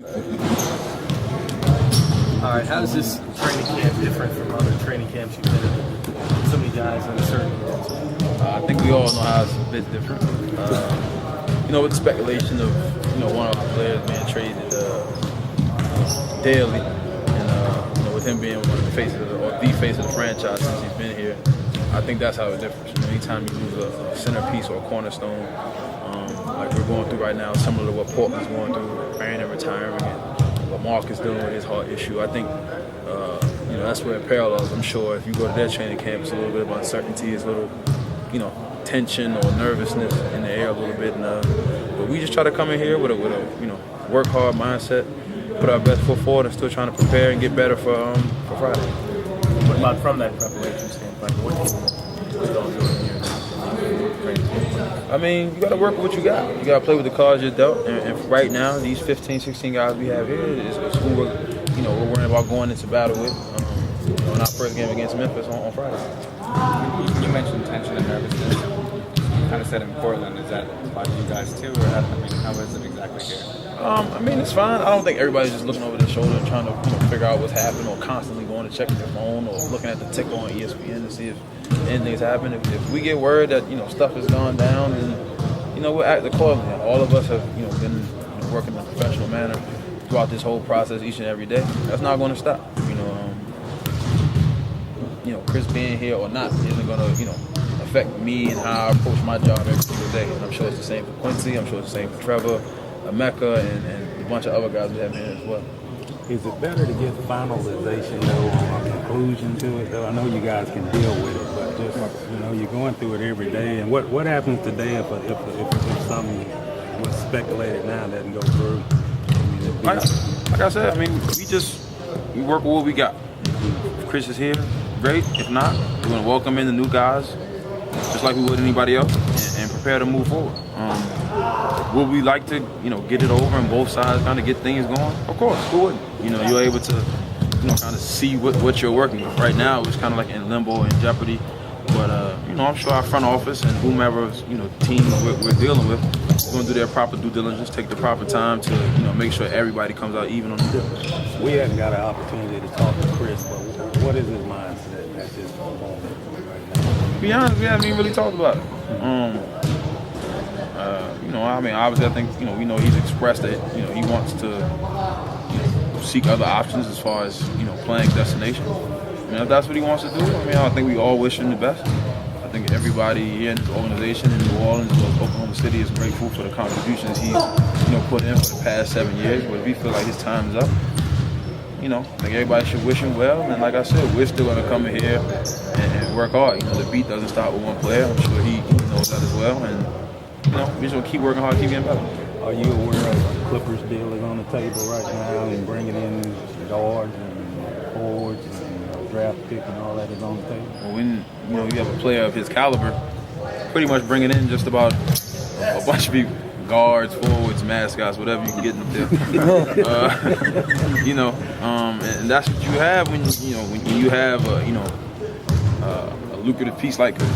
All right, how is this training camp different from other training camps you've been in? So many guys in a certain roles. I think we all know how it's a bit different. With the speculation of one of our players being traded daily, and with him being one of the faces or the face of the franchise since he's been here, I think that's how it differs. Anytime you lose a centerpiece or a cornerstone, like we're going through right now, similar to what Portland's going through, preparing and retiring, and what Mark is dealing with his heart issue. I think that's where it parallels. I'm sure if you go to their training camp, it's a little bit of uncertainty, it's a little, tension or nervousness in the air a little bit. But we just try to come in here with a work hard mindset, put our best foot forward, and still trying to prepare and get better for Friday. What about from that preparation standpoint? What can you do? I mean, you got to work with what you got. You got to play with the cards you're dealt. And right now, these 15, 16 guys we have here is who we're worrying about going into battle with in our first game against Memphis on Friday. You mentioned tension and nervousness. You kind of said in Portland. Is that about you guys too, or how is it exactly here? It's fine. I don't think everybody's just looking over their shoulder and trying to figure out what's happening, or constantly going to check their phone or looking at the ticker on ESPN to see if anything's happened. If we get word that stuff has gone down, then we'll act accordingly. All of us have been working in a professional manner throughout this whole process each and every day. That's not going to stop. Chris being here or not isn't going to affect me and how I approach my job every single day. And I'm sure it's the same for Quincy. I'm sure it's the same for Trevor, Emeka, and a bunch of other guys we have here as well. Is it better to get finalization, though, or a conclusion to it, though? I know you guys can deal with it, but just, you're going through it every day. And what happens today if something was speculated now doesn't go through? Like I said, we work with what we got. If Chris is here, great. If not, we're going to welcome in the new guys, just like we would anybody else, and prepare to move forward. Would we like to, get it over and both sides kind of get things going? Of course, who wouldn't? You're able to, kind of see what you're working with. Right now, it's kind of like in limbo and jeopardy. But, I'm sure our front office and whomever, team we're dealing with is going to do their proper due diligence, take the proper time to, make sure everybody comes out even on the deal. We haven't got an opportunity to talk to Chris, but what is his mindset at this moment right now? To be honest, we haven't even really talked about it. Obviously, I think, we know he's expressed that, he wants to, seek other options as far as, playing destination. If that's what he wants to do, I think we all wish him the best. I think everybody here in this organization in New Orleans or Oklahoma City is grateful for the contributions he's, put in for the past 7 years. But if we feel like his time's up, I think everybody should wish him well. And like I said, we're still going to come in here and work hard. The beat doesn't stop with one player. I'm sure he knows that as well. And, we're just going to keep working hard, keep getting better. Are you aware of the Clippers deal is on the table right now and bringing in guards and forwards and draft pick and all that is on the table? Well, when you have a player of his caliber, pretty much bringing in just about a bunch of people, guards, forwards, mascots, whatever you can get in the deal. And that's what you have when you have a lucrative piece like this.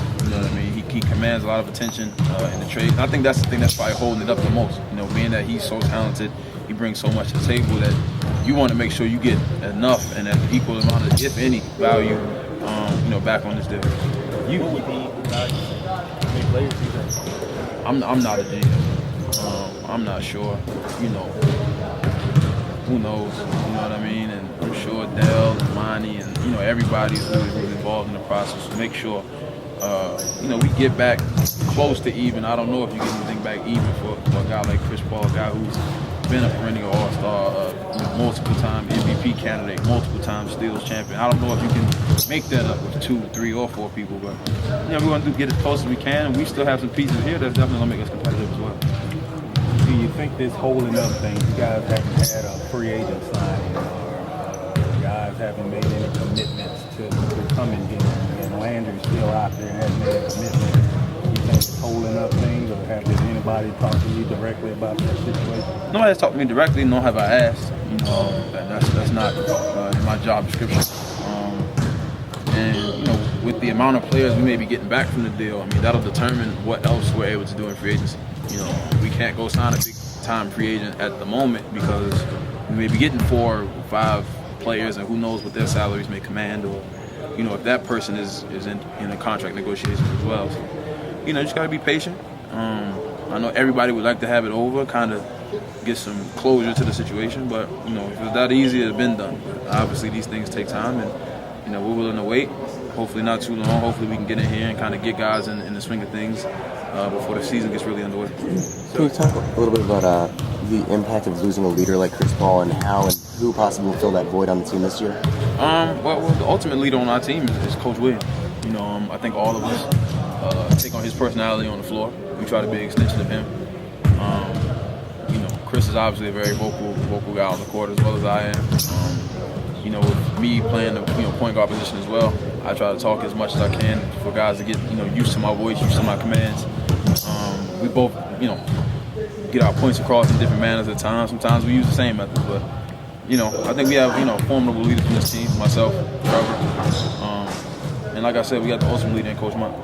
He commands a lot of attention in the trade. And I think that's the thing that's probably holding it up the most. Being that he's so talented, he brings so much to the table that you want to make sure you get enough and an equal amount of, if any, value, back on this deal. I'm not a GM. I'm not sure. Who knows? You know what I mean? And I'm sure Dell and Monty and everybody who's involved in the process to make sure we get back close to even. I don't know if you get anything back even for a guy like Chris Paul, a guy who's been a perennial All-Star, multiple time MVP candidate, multiple time Steals champion. I don't know if you can make that up with 2, 3, or 4 people, but we're going to get as close as we can, and we still have some pieces here that's definitely going to make us competitive as well. Do you think this holding up thing, you guys haven't had a free agent signing, or guys haven't made any commitments to coming here, and Landry's still out there and hasn't made a commitment? You think it's holding up things, or did anybody talk to you directly about that situation? Nobody has talked to me directly, nor have I asked. That's not in my job description. With the amount of players we may be getting back from the deal, that'll determine what else we're able to do in free agency. We can't go sign a big-time free agent at the moment because we may be getting 4 or 5 players, and who knows what their salaries may command, or if that person is in a contract negotiations as well. So, you just got to be patient. I know everybody would like to have it over, kind of get some closure to the situation, but if it's that easy, it's been done. But obviously, these things take time, and we're willing to wait. Hopefully, not too long. Hopefully, we can get in here and kind of get guys in the swing of things before the season gets really underway. Can you talk a little bit about the impact of losing a leader like Chris Paul, and how and who possibly will fill that void on the team this year? Well, the ultimate leader on our team is Coach Williams. I think all of us take on his personality on the floor. We try to be an extension of him. Chris is obviously a very vocal guy on the court as well as I am. With me playing the point guard position as well, I try to talk as much as I can for guys to get used to my voice, used to my commands. We both get our points across in different manners at times. Sometimes we use the same methods, but I think we have formidable leaders in this team. Myself, Trevor, and like I said, we got the ultimate leader in Coach Monk.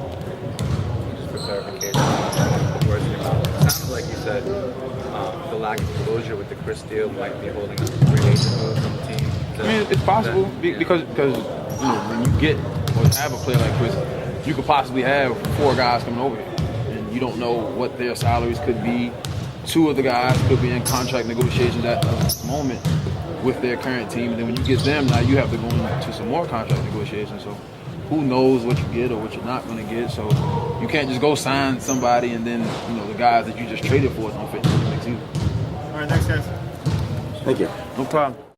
Just for clarification, the words in your mouth. It sounded like you said the lack of closure with the Chris deal might be holding up the free agent moves on the team. It's possible because when you get or have a player like Chris, you could possibly have 4 guys coming over here, and you don't know what their salaries could be. 2 of the guys could be in contract negotiations at the moment with their current team, and then when you get them, now you have to go into some more contract negotiations. So who knows what you get or what you're not going to get? So you can't just go sign somebody and then the guys that you just traded for don't fit into the mix either. All right, thanks, guys. Thank you. No problem.